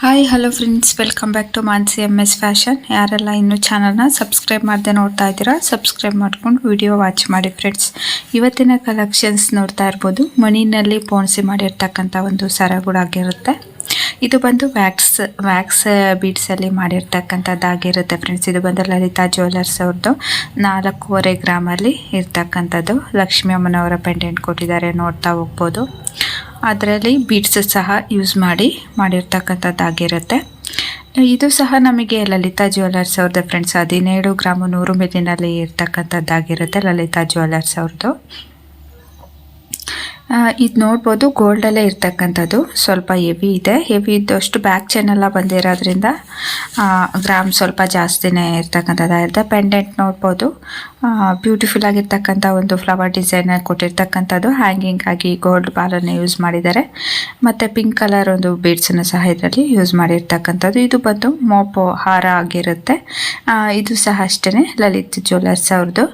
Hi hello friends, welcome back to Mansi MS fashion. ಯಾರೆಲ್ಲ ಇನ್ನೂ ಚಾನಲ್ನ ಸಬ್ಸ್ಕ್ರೈಬ್ ಮಾಡದೆ ನೋಡ್ತಾ ಇದ್ದೀರಾ, ಸಬ್ಸ್ಕ್ರೈಬ್ ಮಾಡ್ಕೊಂಡು ವಿಡಿಯೋ ವಾಚ್ ಮಾಡಿ ಫ್ರೆಂಡ್ಸ್. ಇವತ್ತಿನ ಕಲೆಕ್ಷನ್ಸ್ ನೋಡ್ತಾ ಇರ್ಬೋದು, ಮಣಿನಲ್ಲಿ ಪೋಣಿಸಿ ಮಾಡಿರ್ತಕ್ಕಂಥ ಒಂದು ಸರಗಳಾಗಿರುತ್ತೆ. ಇದು ಬಂದು ವ್ಯಾಕ್ಸ್ ಬೀಡ್ಸಲ್ಲಿ ಮಾಡಿರ್ತಕ್ಕಂಥದ್ದಾಗಿರುತ್ತೆ ಫ್ರೆಂಡ್ಸ್. ಇದು ಬಂದು ಲಲಿತಾ ಜ್ಯುವೆಲರ್ಸ್ ಅವ್ರದ್ದು 4.5 ಗ್ರಾಮಲ್ಲಿ ಇರ್ತಕ್ಕಂಥದ್ದು. ಲಕ್ಷ್ಮೀ ಅಮ್ಮನವರ ಪೆಂಡೆಂಟ್ ಕೊಟ್ಟಿದ್ದಾರೆ, ನೋಡ್ತಾ ಹೋಗ್ಬೋದು. ಅದರಲ್ಲಿ ಬೀಡ್ಸ್ ಸಹ ಯೂಸ್ ಮಾಡಿರ್ತಕ್ಕಂಥದ್ದಾಗಿರುತ್ತೆ. ಇದು ಸಹ ನಮಗೆ ಲಲಿತಾ ಜ್ಯುವೆಲರ್ಸ್ ಅವ್ರದ್ದು ಫ್ರೆಂಡ್ಸ್. 17 ಗ್ರಾಮ್ 100 ಮಿಲಿನಲ್ಲಿ ಇರ್ತಕ್ಕಂಥದ್ದಾಗಿರುತ್ತೆ ಲಲಿತಾ ಜ್ಯುವೆಲರ್ಸ್ ಅವ್ರದ್ದು. ಇದು ನೋಡ್ಬೋದು, ಗೋಲ್ಡಲ್ಲೇ ಇರ್ತಕ್ಕಂಥದ್ದು. ಸ್ವಲ್ಪ ಹೆವಿ ಇದೆ, ಹೆವಿ ಇದ್ದಷ್ಟು ಬ್ಯಾಕ್ ಚೈನ್ ಎಲ್ಲ ಬಂದಿರೋದ್ರಿಂದ ಗ್ರಾಮ್ ಸ್ವಲ್ಪ ಜಾಸ್ತಿನೇ ಇರ್ತಕ್ಕಂಥದ್ದಾಗಿರುತ್ತೆ. ಪೆಂಡೆಂಟ್ ನೋಡ್ಬೋದು, ಬ್ಯೂಟಿಫುಲ್ ಆಗಿರ್ತಕ್ಕಂಥ ಒಂದು ಫ್ಲವರ್ ಡಿಸೈನ್ ಕೊಟ್ಟಿರ್ತಕ್ಕಂಥದ್ದು. ಹ್ಯಾಂಗಿಂಗ್ ಆಗಿ ಗೋಲ್ಡ್ ಬಾಲನ್ನು ಯೂಸ್ ಮಾಡಿದ್ದಾರೆ. ಮತ್ತು ಪಿಂಕ್ ಕಲರ್ ಒಂದು ಬೀಡ್ಸನ್ನು ಸಹ ಇದರಲ್ಲಿ ಯೂಸ್ ಮಾಡಿರ್ತಕ್ಕಂಥದ್ದು. ಇದು ಬಂದು ಮೋಪೋ ಹಾರ ಆಗಿರುತ್ತೆ. ಇದು ಸಹ ಅಷ್ಟೇ ಲಲಿತ್ ಜ್ಯುವೆಲರ್ಸ್ ಅವ್ರದ್ದು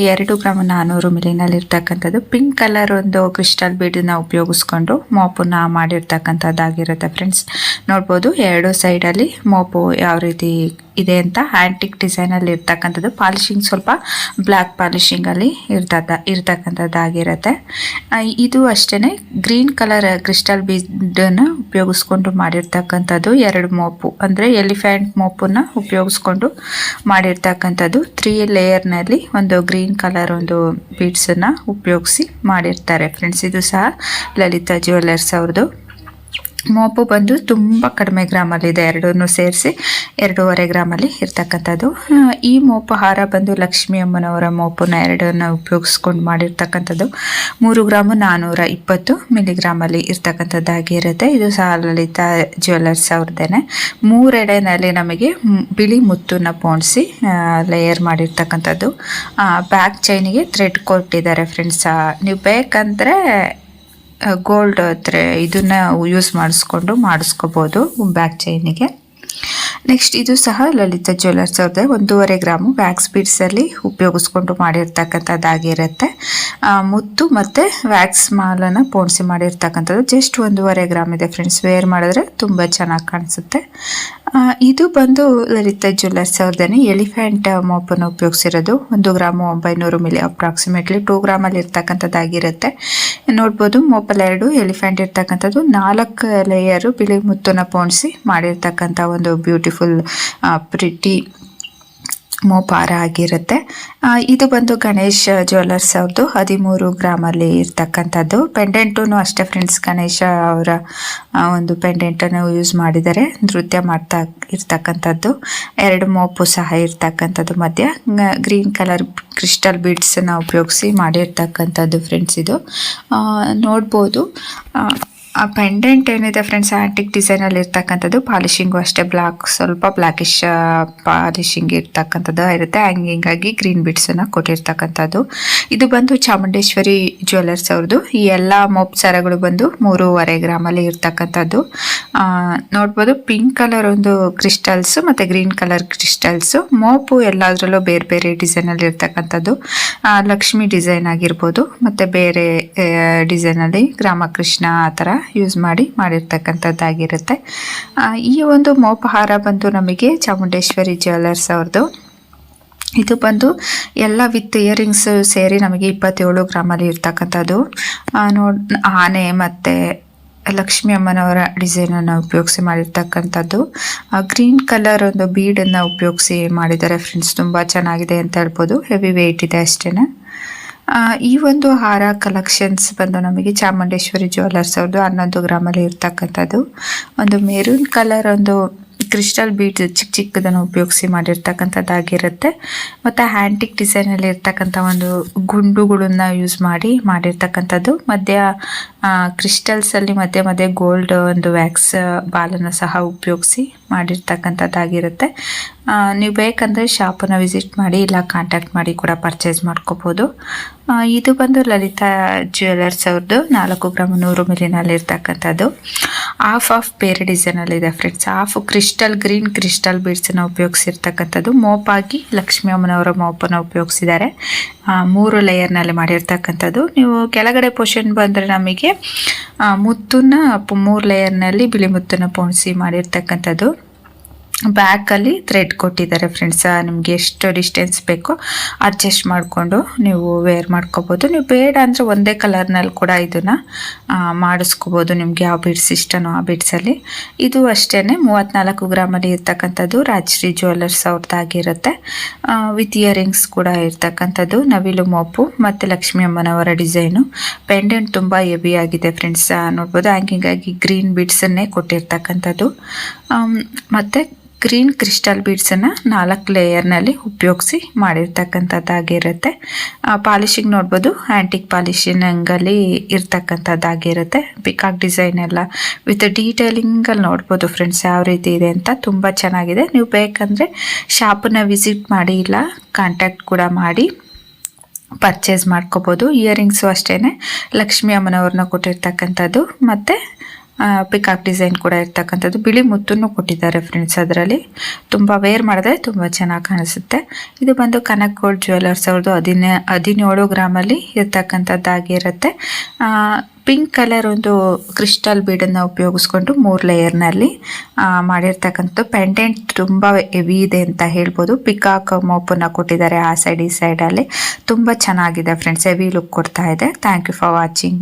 2 ಗ್ರಾಮ್ 400 ಮಿಲಿನಲ್ಲಿ ಇರ್ತಕ್ಕಂಥದ್ದು. ಪಿಂಕ್ ಕಲರ್ ಒಂದು ಕ್ರಿಸ್ಟಲ್ ಬೀಡನ್ನ ಉಪಯೋಗಿಸ್ಕೊಂಡು ಮೋಪನ್ನ ಮಾಡಿರ್ತಕ್ಕಂಥದ್ದಾಗಿರುತ್ತೆ ಫ್ರೆಂಡ್ಸ್. ನೋಡ್ಬೋದು, 2 ಸೈಡಲ್ಲಿ ಮೋಪು ಯಾವ ರೀತಿ ಇದೆ ಅಂತ ಆ್ಯಂಟಿಕ್ ಡಿಸೈನಲ್ಲಿ ಇರ್ತಕ್ಕಂಥದ್ದು. ಪಾಲಿಶಿಂಗ್ ಸ್ವಲ್ಪ ಬ್ಲ್ಯಾಕ್ ಪಾಲಿಶಿಂಗಲ್ಲಿ ಇರ್ತಕ್ಕಂಥದ್ದಾಗಿರುತ್ತೆ. ಇದು ಅಷ್ಟೇ ಗ್ರೀನ್ ಕಲರ್ ಕ್ರಿಸ್ಟಲ್ ಬೀಡನ್ನು ಉಪಯೋಗಿಸ್ಕೊಂಡು ಮಾಡಿರ್ತಕ್ಕಂಥದ್ದು. 2 ಮೋಪು ಅಂದರೆ ಎಲಿಫೆಂಟ್ ಮೋಪನ್ನ ಉಪಯೋಗಿಸ್ಕೊಂಡು ಮಾಡಿರ್ತಕ್ಕಂಥದ್ದು. 3 ಲೇಯರ್ನಲ್ಲಿ ಒಂದು ಗ್ರೀನ್ ಕಲರ್ ಒಂದು ಬೀಡ್ಸನ್ನು ಉಪಯೋಗಿಸಿ ಮಾಡಿರ್ತಾರೆ ಫ್ರೆಂಡ್ಸ್. ಇದು ಸಹ ಲಲಿತಾ ಜ್ಯುವೆಲರ್ಸ್ ಅವ್ರದ್ದು. ಮೋಪು ಬಂದು ತುಂಬ ಕಡಿಮೆ ಗ್ರಾಮಲ್ಲಿದೆ, ಎರಡನ್ನೂ ಸೇರಿಸಿ 2.5 ಗ್ರಾಮಲ್ಲಿ ಇರ್ತಕ್ಕಂಥದ್ದು. ಈ ಮೋಪು ಹಾರ ಬಂದು ಲಕ್ಷ್ಮೀ ಅಮ್ಮನವರ ಮೋಪನ್ನ 2 ಉಪಯೋಗಿಸ್ಕೊಂಡು ಮಾಡಿರ್ತಕ್ಕಂಥದ್ದು. 3 ಗ್ರಾಮ್ 420 ಮಿಲಿಗ್ರಾಮಲ್ಲಿ ಇರ್ತಕ್ಕಂಥದ್ದಾಗಿರುತ್ತೆ. ಇದು ಸಹ ಲಲಿತಾ ಜ್ಯುವೆಲರ್ಸ್ ಅವ್ರದ್ದೇನೆ. 3 ಎಡೆನಲ್ಲಿ ನಮಗೆ ಬಿಳಿ ಮುತ್ತನ್ನ ಪೋಣಿಸಿ ಲೇಯರ್ ಮಾಡಿರ್ತಕ್ಕಂಥದ್ದು. ಬ್ಯಾಕ್ ಚೈನಿಗೆ ಥ್ರೆಡ್ ಕೊಟ್ಟಿದ್ದಾರೆ ಫ್ರೆಂಡ್ಸ್. ನೀವು ಬೇಕಂದರೆ ಗೋಲ್ಡ್ ಇದನ್ನ ಯೂಸ್ ಮಾಡಿಸ್ಕೋಬೋದು ಬ್ಯಾಕ್ ಚೈನಿಗೆ. ನೆಕ್ಸ್ಟ್ ಇದು ಸಹ ಲಲಿತಾ ಜ್ಯುವೆಲರ್ಸ್ ಅವ್ರದ್ದೇ 1.5 ಗ್ರಾಮು ವ್ಯಾಕ್ಸ್ ಬೀಡ್ಸಲ್ಲಿ ಉಪಯೋಗಿಸ್ಕೊಂಡು ಮಾಡಿರ್ತಕ್ಕಂಥದ್ದಾಗಿರುತ್ತೆ. ಮುತ್ತು ಮತ್ತು ವ್ಯಾಕ್ಸ್ ಮಾಲನ್ನು ಪೋಣಿಸಿ ಮಾಡಿರ್ತಕ್ಕಂಥದ್ದು. ಜಸ್ಟ್ 1.5 ಗ್ರಾಮ್ ಇದೆ ಫ್ರೆಂಡ್ಸ್. ವೇರ್ ಮಾಡಿದ್ರೆ ತುಂಬ ಚೆನ್ನಾಗಿ ಕಾಣಿಸುತ್ತೆ. ಇದು ಬಂದು ಲಲಿತಾ ಜ್ಯುವೆಲರ್ಸ್ ಅವ್ರದ್ದೇನೆ ಎಲಿಫೆಂಟ್ ಮೋಪನ್ನು ಉಪಯೋಗಿಸಿರೋದು. 1 ಗ್ರಾಮ್ 900 ಮಿಲಿ ಅಪ್ರಾಕ್ಸಿಮೇಟ್ಲಿ 2 ಗ್ರಾಮಲ್ಲಿ ಇರ್ತಕ್ಕಂಥದ್ದಾಗಿರುತ್ತೆ. ನೋಡ್ಬೋದು, ಮೋಪಲ್ 2 ಎಲಿಫೆಂಟ್ ಇರ್ತಕ್ಕಂಥದ್ದು. 4 ಲೇಯರು ಬಿಳಿ ಮುತ್ತನ್ನ ಪೋಣಿಸಿ ಮಾಡಿರ್ತಕ್ಕಂಥ ಒಂದು ಬ್ಯೂಟಿಫುಲ್ ಪ್ರಿಟಿ ಮೋಪಾರ ಆಗಿರುತ್ತೆ. ಇದು ಬಂದು ಗಣೇಶ್ ಜ್ಯುವೆಲರ್ಸ್ ಅವ್ರದ್ದು 13 ಗ್ರಾಮಲ್ಲಿ ಇರ್ತಕ್ಕಂಥದ್ದು. ಪೆಂಡೆಂಟೂ ಅಷ್ಟೇ ಫ್ರೆಂಡ್ಸ್. ಗಣೇಶ ಅವರ ಒಂದು ಪೆಂಡೆಂಟನ್ನು ಯೂಸ್ ಮಾಡಿದ್ದಾರೆ, ನೃತ್ಯ ಮಾಡ್ತಾ ಇರ್ತಕ್ಕಂಥದ್ದು. 2 ಮೋಪು ಸಹ ಇರ್ತಕ್ಕಂಥದ್ದು. ಮಧ್ಯ ಗ್ರೀನ್ ಕಲರ್ ಕ್ರಿಸ್ಟಲ್ ಬೀಡ್ಸನ್ನು ಉಪಯೋಗಿಸಿ ಮಾಡಿರ್ತಕ್ಕಂಥದ್ದು ಫ್ರೆಂಡ್ಸ್. ಇದು ನೋಡ್ಬೋದು. ಆ ಪೆಂಡೆಂಟ್ ಏನಿದೆ ಫ್ರೆಂಡ್ಸ್, ಆ್ಯಂಟಿಕ್ ಡಿಸೈನಲ್ಲಿ ಇರ್ತಕ್ಕಂಥದ್ದು. ಪಾಲಿಶಿಂಗು ಅಷ್ಟೇ ಸ್ವಲ್ಪ ಬ್ಲ್ಯಾಕಿಶ್ ಪಾಲಿಶಿಂಗ್ ಇರ್ತಕ್ಕಂಥದ್ದು ಇರುತ್ತೆ. ಹ್ಯಾಂಗಿಂಗ್ ಆಗಿ ಗ್ರೀನ್ ಬೀಡ್ಸನ್ನು ಕೊಟ್ಟಿರ್ತಕ್ಕಂಥದ್ದು. ಇದು ಬಂದು ಚಾಮುಂಡೇಶ್ವರಿ ಜ್ಯುವೆಲರ್ಸ್ ಅವ್ರದ್ದು. ಈ ಎಲ್ಲ ಮೋಪ್ ಸರಗಳು ಬಂದು 3.5 ಗ್ರಾಮಲ್ಲಿ ಇರ್ತಕ್ಕಂಥದ್ದು. ನೋಡ್ಬೋದು, ಪಿಂಕ್ ಕಲರ್ ಒಂದು ಕ್ರಿಸ್ಟಲ್ಸು ಮತ್ತು ಗ್ರೀನ್ ಕಲರ್ ಕ್ರಿಸ್ಟಲ್ಸು. ಮೋಪು ಎಲ್ಲದರಲ್ಲೂ ಬೇರೆ ಬೇರೆ ಡಿಸೈನಲ್ಲಿ ಇರ್ತಕ್ಕಂಥದ್ದು. ಲಕ್ಷ್ಮಿ ಡಿಸೈನ್ ಆಗಿರ್ಬೋದು, ಮತ್ತು ಬೇರೆ ಡಿಸೈನಲ್ಲಿ ರಾಮಕೃಷ್ಣ ಆ ಥರ ಯೂಸ್ ಮಾಡಿರ್ತಕ್ಕಂಥದ್ದಾಗಿರುತ್ತೆ. ಈ ಒಂದು ಮೋಪಹಾರ ಬಂದು ನಮಗೆ ಚಾಮುಂಡೇಶ್ವರಿ ಜ್ಯುವೆಲರ್ಸ್ ಅವ್ರದ್ದು. ಇದು ಬಂದು ಎಲ್ಲ ವಿತ್ ಇಯರಿಂಗ್ಸ್ ಸೇರಿ ನಮಗೆ 27 ಗ್ರಾಮಲ್ಲಿ ಇರ್ತಕ್ಕಂಥದ್ದು. ಆನೆ ಮತ್ತು ಲಕ್ಷ್ಮೀ ಅಮ್ಮನವರ ಡಿಸೈನನ್ನು ಉಪಯೋಗಿಸಿ ಮಾಡಿರ್ತಕ್ಕಂಥದ್ದು. ಗ್ರೀನ್ ಕಲರ್ ಒಂದು ಬೀಡನ್ನು ಉಪಯೋಗಿಸಿ ಮಾಡಿದ್ದಾರೆ ಫ್ರೆಂಡ್ಸ್. ತುಂಬ ಚೆನ್ನಾಗಿದೆ ಅಂತ ಹೇಳ್ಬೋದು. ಹೆವಿ ವೆಯ್ಟ್ ಇದೆ ಅಷ್ಟೇ. ಈ ಒಂದು ಹಾರ ಕಲೆಕ್ಷನ್ಸ್ ಬಂದು ನಮಗೆ ಚಾಮುಂಡೇಶ್ವರಿ ಜ್ಯುವೆಲರ್ಸ್ ಅವ್ರದ್ದು 11 ಗ್ರಾಮಲ್ಲಿ ಇರ್ತಕ್ಕಂಥದ್ದು. ಒಂದು ಮೆರೂನ್ ಕಲರ್ ಒಂದು ಕ್ರಿಸ್ಟಲ್ ಬೀಡ್ಸ್ ಚಿಕ್ಕದನ್ನು ಉಪಯೋಗಿಸಿ ಮಾಡಿರ್ತಕ್ಕಂಥದ್ದಾಗಿರುತ್ತೆ. ಮತ್ತು ಆ್ಯಂಟಿಕ್ ಡಿಸೈನಲ್ಲಿ ಇರ್ತಕ್ಕಂಥ ಒಂದು ಗುಂಡುಗಳನ್ನ ಯೂಸ್ ಮಾಡಿರ್ತಕ್ಕಂಥದ್ದು. ಮಧ್ಯ ಕ್ರಿಸ್ಟಲ್ಸಲ್ಲಿ ಮಧ್ಯೆ ಗೋಲ್ಡ್ ಒಂದು ವ್ಯಾಕ್ಸ್ ಬಾಲನ್ನು ಸಹ ಉಪಯೋಗಿಸಿ ಮಾಡಿರ್ತಕ್ಕಂಥದ್ದಾಗಿರುತ್ತೆ. ನೀವು ಬೇಕಂದರೆ ಶಾಪನ್ನು ವಿಸಿಟ್ ಮಾಡಿ ಇಲ್ಲ ಕಾಂಟ್ಯಾಕ್ಟ್ ಮಾಡಿ ಕೂಡ ಪರ್ಚೇಸ್ ಮಾಡ್ಕೋಬೋದು. ಇದು ಬಂದು ಲಲಿತಾ ಜ್ಯುವೆಲರ್ಸ್ ಅವ್ರದ್ದು 4 ಗ್ರಾಮ್ 100 ಮಿಲಿನಲ್ಲಿ ಇರ್ತಕ್ಕಂಥದ್ದು. ಹಾಫ್ ಬೇರೆ ಡಿಸೈನಲ್ಲಿದೆ ಫ್ರೆಂಡ್ಸ್. ಹಾಫ್ ಗ್ರೀನ್ ಕ್ರಿಸ್ಟಲ್ ಬೀಡ್ಸನ್ನು ಉಪಯೋಗಿಸಿರ್ತಕ್ಕಂಥದ್ದು. ಮೋಪಾಗಿ ಲಕ್ಷ್ಮೀ ಅಮ್ಮನವರ ಮೋಪನ್ನು ಉಪಯೋಗಿಸಿದ್ದಾರೆ. 3 ಲೇಯರ್ನಲ್ಲಿ ಮಾಡಿರ್ತಕ್ಕಂಥದ್ದು. ನೀವು ಕೆಳಗಡೆ ಪೋರ್ಷನ್ ಬಂದರೆ ನಮಗೆ ಮುತ್ತನ್ನ 3 ಲೇಯರ್ನಲ್ಲಿ ಬಿಳಿ ಮುತ್ತನ್ನು ಪೋಣಿಸಿ ಮಾಡಿರ್ತಕ್ಕಂಥದ್ದು. ಬ್ಯಾಕಲ್ಲಿ ಥ್ರೆಡ್ ಕೊಟ್ಟಿದ್ದಾರೆ ಫ್ರೆಂಡ್ಸ್. ನಿಮಗೆ ಎಷ್ಟು ಡಿಸ್ಟೆನ್ಸ್ ಬೇಕೋ ಅಡ್ಜಸ್ಟ್ ಮಾಡಿಕೊಂಡು ನೀವು ವೇರ್ ಮಾಡ್ಕೋಬೋದು. ನೀವು ಬೇಡ ಅಂದರೆ ಒಂದೇ ಕಲರ್ನಲ್ಲಿ ಕೂಡ ಇದನ್ನು ಮಾಡಿಸ್ಕೋಬೋದು. ನಿಮಗೆ ಯಾವ ಬೀಡ್ಸ್ ಇಷ್ಟನೋ ಆ ಬೀಡ್ಸಲ್ಲಿ. ಇದು ಅಷ್ಟೇ 34 ಗ್ರಾಮಲ್ಲಿ ಇರ್ತಕ್ಕಂಥದ್ದು. ರಾಜಶ್ರೀ ಜ್ಯುವೆಲರ್ಸ್ ಅವ್ರದ್ದಾಗಿರುತ್ತೆ. ವಿತ್ ಇಯರಿಂಗ್ಸ್ ಕೂಡ ಇರ್ತಕ್ಕಂಥದ್ದು. ನವಿಲು ಮೋಪು ಮತ್ತು ಲಕ್ಷ್ಮೀ ಅಮ್ಮನವರ ಡಿಸೈನು. ಪೆಂಡೆಂಟ್ ತುಂಬ ಹೆವಿ ಆಗಿದೆ ಫ್ರೆಂಡ್ಸ್. ನೋಡ್ಬೋದು ಹ್ಯಾಂಗಿಂಗ್ ಆಗಿ ಗ್ರೀನ್ ಬೀಡ್ಸನ್ನೇ ಕೊಟ್ಟಿರ್ತಕ್ಕಂಥದ್ದು. ಮತ್ತು ಗ್ರೀನ್ ಕ್ರಿಸ್ಟಲ್ ಬೀಡ್ಸನ್ನು 4 ಲೇಯರ್ನಲ್ಲಿ ಉಪಯೋಗಿಸಿ ಮಾಡಿರ್ತಕ್ಕಂಥದ್ದಾಗಿರುತ್ತೆ. ಪಾಲಿಶಿಂಗ್ ನೋಡ್ಬೋದು ಆ್ಯಂಟಿಕ್ ಪಾಲಿಶಿಂಗಲ್ಲಿ ಇರ್ತಕ್ಕಂಥದ್ದಾಗಿರುತ್ತೆ. ಪಿಕಾಕ್ ಡಿಸೈನ್ ಎಲ್ಲ ವಿತ್ ಡೀಟೇಲಿಂಗಲ್ಲಿ ನೋಡ್ಬೋದು ಫ್ರೆಂಡ್ಸ್ ಯಾವ ರೀತಿ ಇದೆ ಅಂತ. ತುಂಬ ಚೆನ್ನಾಗಿದೆ. ನೀವು ಬೇಕಂದರೆ ಶಾಪನ್ನು ವಿಸಿಟ್ ಮಾಡಿ ಇಲ್ಲ ಕಾಂಟ್ಯಾಕ್ಟ್ ಕೂಡ ಮಾಡಿ ಪರ್ಚೇಸ್ ಮಾಡ್ಕೋಬೋದು. ಇಯರಿಂಗ್ಸು ಅಷ್ಟೇ ಲಕ್ಷ್ಮೀ ಅಮ್ಮನವ್ರನ್ನ ಕೊಟ್ಟಿರ್ತಕ್ಕಂಥದ್ದು. ಮತ್ತು ಪಿಕಾಕ್ ಡಿಸೈನ್ ಕೂಡ ಇರ್ತಕ್ಕಂಥದ್ದು. ಬಿಳಿ ಮುತ್ತನ್ನು ಕೊಟ್ಟಿದ್ದಾರೆ ಫ್ರೆಂಡ್ಸ್. ಅದರಲ್ಲಿ ತುಂಬ ವೇರ್ ಮಾಡಿದ್ರೆ ತುಂಬ ಚೆನ್ನಾಗಿ ಕಾಣಿಸುತ್ತೆ. ಇದು ಬಂದು ಕನಕ್ ಗೋಲ್ಡ್ ಜ್ಯುವೆಲರ್ಸ್ ಅವ್ರದ್ದು 17 ಗ್ರಾಮಲ್ಲಿ ಇರ್ತಕ್ಕಂಥದ್ದಾಗಿರುತ್ತೆ. ಪಿಂಕ್ ಕಲರ್ ಒಂದು ಕ್ರಿಸ್ಟಲ್ ಬೀಡನ್ನು ಉಪಯೋಗಿಸ್ಕೊಂಡು 3 ಲೇಯರ್ನಲ್ಲಿ ಮಾಡಿರ್ತಕ್ಕಂಥದ್ದು. ಪೆಂಡೆಂಟ್ ತುಂಬ ಹೆವಿ ಇದೆ ಅಂತ ಹೇಳ್ಬೋದು. ಪಿಕಾಕ್ ಮೋಪನ್ನು ಕೊಟ್ಟಿದ್ದಾರೆ ಆ ಸೈಡ್ ಈ ಸೈಡಲ್ಲಿ. ತುಂಬ ಚೆನ್ನಾಗಿದೆ ಫ್ರೆಂಡ್ಸ್. ಹೆವಿ ಲುಕ್ ಕೊಡ್ತಾ ಇದೆ. Thank you for watching.